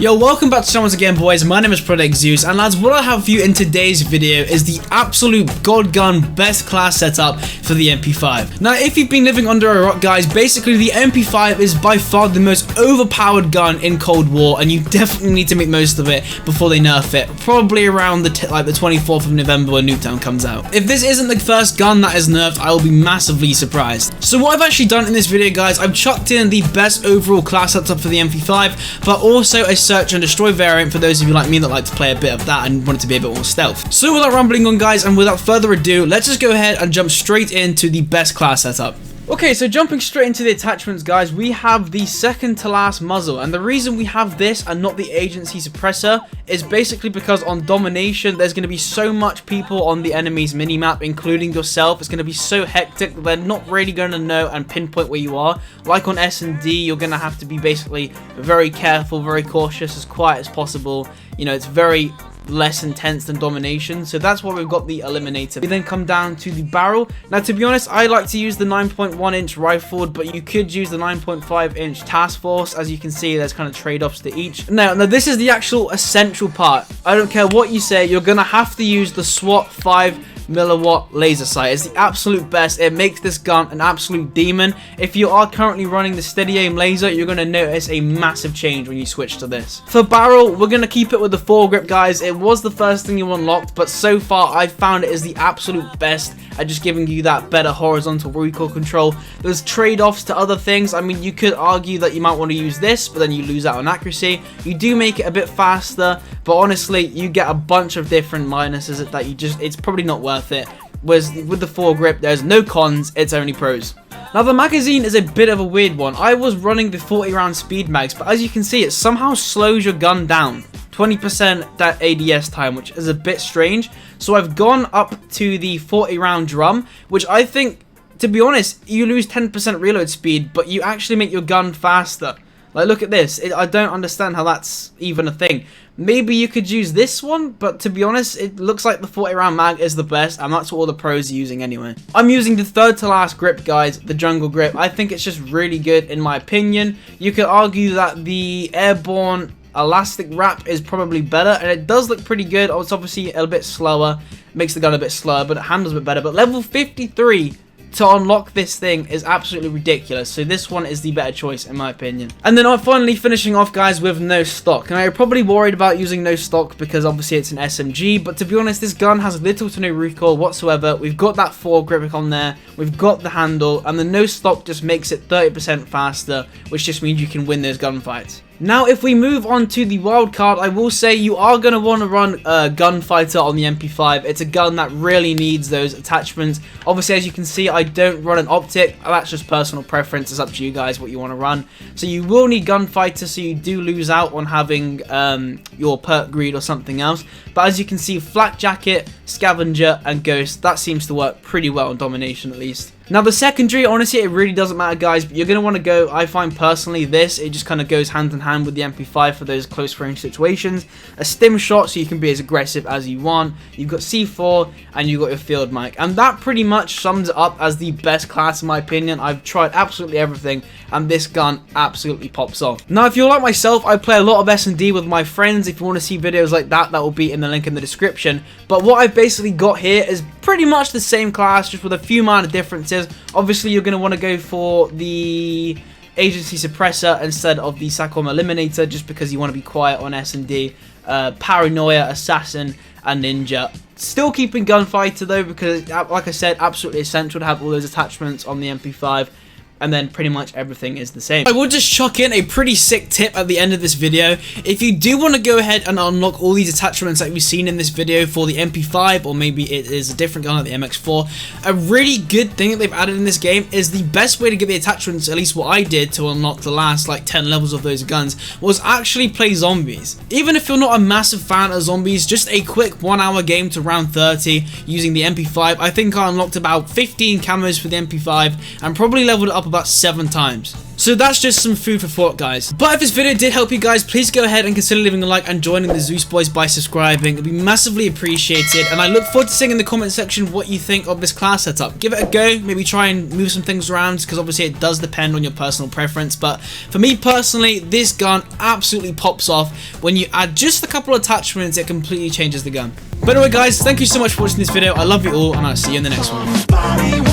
Yo, welcome back to the channel once again, boys. My name is Zeus, and lads, what I have for you in today's video is the absolute god gun best class setup for the MP5. Now, if you've been living under a rock, guys, basically the MP5 is by far the most overpowered gun in Cold War, and you definitely need to make most of it before they nerf it, probably around the 24th of November when Nuketown comes out. If this isn't the first gun that is nerfed, I will be massively surprised. So what I've actually done in this video, guys, I've chucked in the best overall class setup for the MP5, but also a search and destroy variant for those of you like me that like to play a bit of that and want it to be a bit more stealth. So without rambling on, guys, and without further ado, let's just go ahead and jump straight into the best class setup. Okay, so jumping straight into the attachments, guys, we have the second to last muzzle, and the reason we have this and not the agency suppressor is basically because on domination there's going to be so much people on the enemy's minimap, including yourself. It's going to be so hectic that they're not really going to know and pinpoint where you are. Like on S&D, you're going to have to be basically very careful, very cautious, as quiet as possible. You know, it's very less intense than domination, so that's why we've got the eliminator. We then come down to the barrel. Now, to be honest, I like to use the 9.1 inch rifle, but you could use the 9.5 inch task force. As you can see, there's kind of trade-offs to each. Now this is the actual essential part. I don't care what you say, you're gonna have to use the SWAT 5mm laser sight. It's the absolute best. It makes this gun an absolute demon. If you are currently running the steady aim laser, you're going to notice a massive change when you switch to this. For barrel, we're going to keep it with the foregrip, guys. It was the first thing you unlocked, but so far I found it is the absolute best at just giving you that better horizontal recoil control. There's trade-offs to other things. I mean, you could argue that you might want to use this, but then you lose out on accuracy. You do make it a bit faster, but honestly, you get a bunch of different minuses that you just, it's probably not worth it. Whereas with the foregrip, there's no cons, it's only pros. Now, the magazine is a bit of a weird one. I was running the 40 round speed mags, but as you can see, it somehow slows your gun down 20% that ADS time, which is a bit strange. So I've gone up to the 40 round drum, which I think, to be honest, you lose 10% reload speed, but you actually make your gun faster. Like, look at this. I don't understand how that's even a thing. Maybe you could use this one, but to be honest, it looks like the 40 round mag is the best, and that's what all the pros are using anyway. I'm using the third to last grip, guys, the jungle grip. I think it's just really good in my opinion. You could argue that the airborne elastic wrap is probably better, and it does look pretty good. It's obviously a bit slower, makes the gun a bit slower, but it handles a bit better. But level 53 to unlock this thing is absolutely ridiculous, so this one is the better choice in my opinion. And then I'm finally finishing off, guys, with no stock. Now, you're probably worried about using no stock because obviously it's an SMG, but to be honest, this gun has little to no recoil whatsoever. We've got that foregrip on there, we've got the handle, and the no stock just makes it 30% faster, which just means you can win those gunfights. Now, if we move on to the wild card, I will say you are going to want to run Gunfighter on the MP5. It's a gun that really needs those attachments. Obviously, as you can see, I don't run an optic. That's just personal preference. It's up to you guys what you want to run. So you will need Gunfighter, so you do lose out on having your perk greed or something else. But as you can see, Flak Jacket, Scavenger, and Ghost, that seems to work pretty well on domination at least. Now, the secondary, honestly, it really doesn't matter, guys, but you're going to want to go, I find personally, this, it just kind of goes hand in hand with the MP5 for those close range situations. A stim shot, so you can be as aggressive as you want. You've got C4, and you've got your field mic. And that pretty much sums it up as the best class, in my opinion. I've tried absolutely everything, and this gun absolutely pops off. Now, if you're like myself, I play a lot of S&D with my friends. If you want to see videos like that, that will be in the link in the description. But what I've basically got here is pretty much the same class, just with a few minor differences. Obviously, you're going to want to go for the agency suppressor instead of the SACOM eliminator, just because you want to be quiet on S&D. Paranoia, assassin, and ninja. Still keeping gunfighter though, because like I said, absolutely essential to have all those attachments on the MP5. And then pretty much everything is the same. I will just chuck in a pretty sick tip at the end of this video. If you do want to go ahead and unlock all these attachments that we've seen in this video for the MP5, or maybe it is a different gun like the MX4, a really good thing that they've added in this game is the best way to get the attachments, at least what I did to unlock the last like 10 levels of those guns, was actually play zombies. Even if you're not a massive fan of zombies, just a quick 1 hour game to round 30 using the MP5. I think I unlocked about 15 camos for the MP5 and probably leveled it up about 7 times. So that's just some food for thought, guys. But if this video did help you guys, please go ahead and consider leaving a like and joining the Zeus boys by subscribing. It'd be massively appreciated, and I look forward to seeing in the comment section what you think of this class setup. Give it a go, maybe try and move some things around, because obviously it does depend on your personal preference. But for me personally, this gun absolutely pops off. When you add just a couple attachments, it completely changes the gun. But anyway guys, thank you so much for watching this video. I love you all, and I'll see you in the next one.